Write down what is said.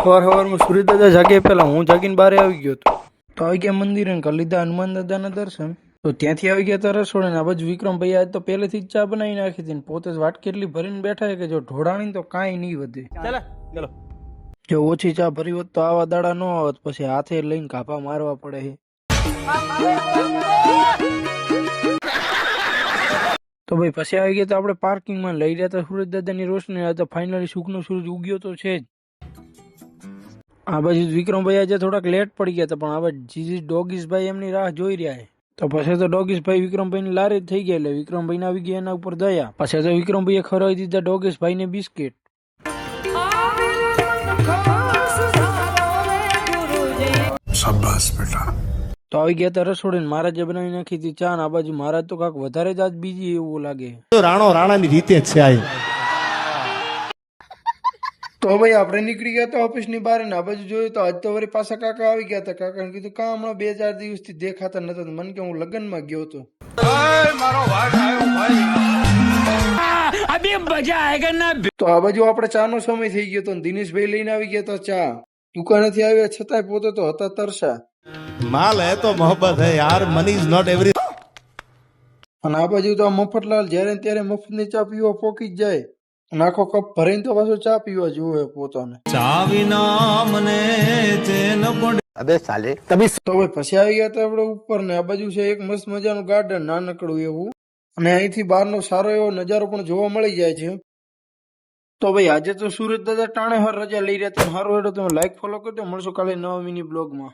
સવારમાં સુરત દાદા જાગે પહેલા હું જાગીને બહાર આવી ગયો હતો. તો આવી ગયા મંદિરે કરી લીધા હનુમાન દાદાના દર્શન. તો ત્યાંથી આવી ગયા તો રસોડે ને આ બાજુ વિક્રમભાઈ આજ તો પહેલેથી જ ચા બનાવી નાખી હતી ને પોતે જ વાટકી એટલી ભરીને બેઠા છે કે જો ઢોળાણી તો કાંઈ નહીં વધે. જો ઓછી ચા ભરી હોત તો આવા દાડા ન આવત, પછી હાથે લઈને કાપા મારવા પડે છે. તો ભાઈ પછી આવી ગયા તો આપણે પાર્કિંગમાં લઈ રહ્યા હતા સુરજ દાદાની રોશની. તો ફાઇનલી સુખનો સૂરજ ઉગ્યો તો છે જ. આ બાજુ વિક્રમભાઈ આજે થોડાક લેટ પડી ગયા હતા, પણ હવે જીજી ડોગીસભાઈ એમની રાહ જોઈ રહ્યા છે. તો પછી તો ડોગીસભાઈ વિક્રમભાઈની લારી જ થઈ ગયા એટલે વિક્રમભાઈને આવી ગયા એના ઉપર દયા. પછી તો વિક્રમભાઈએ ખવડાવી દીધા ડોગીસભાઈને બિસ્કિટ. શાબાશ બેટા. તો આવી ગયા હતા રસોડે ને મહારાજે બનાવી નાખી હતી ચા. આ બાજુ મહારાજ તો કાંક વધારે જ આજ બીજી એવું લાગે. રાણો રાણાની રીતે જ છે. તો ભાઈ આપણે નીકળી ગયા હતા ઓફિસ ની બહાર ને આ બાજુ જોયું તો આજ તો વળી પાછા કાકા આવી ગયા હતા. કાકાને કીધું કા હમણાં 2-4 દિવસથી દેખાતા નતા. મને કે હું લગ્નમાં ગયો હતો. તો આ બાજુ આપણે ચા નો સમય થઈ ગયો તો દિનેશભાઈ લઈને આવી ગયા હતા ચા. દુકાનેથી આવ્યા છતાંય પોતે તો હતા તરસા. માલ હે તો મોહબ્બત હે યાર, મની ઇઝ નોટ એવરી. અને આ બાજુ તો મફતલાલ જ્યારે ત્યારે મફતની ચા પીવા પોકી જ જાય. આખો કપ ભરીને તો પાછો ચા પીવા જોવે પોતાને. ચા વિના મને ચેન પડે. અબે સાલે તમે તો ભાઈ પછી આવી ગયા હતા આપણે ઉપર ને આ બાજુ છે એક મસ્ત મજાનું ગાર્ડન નાનકડું એવું. અને અહીંથી બહારનો સારો એવો નજારો પણ જોવા મળી જાય છે. તો ભાઈ આજે તો સુરત દાદા ટાણે હર રજા લઈ રહ્યા હતા. સારું હેડો તમે લાઈક ફોલો કરજો. મળશો કાલે નવા મિની બ્લોગમાં.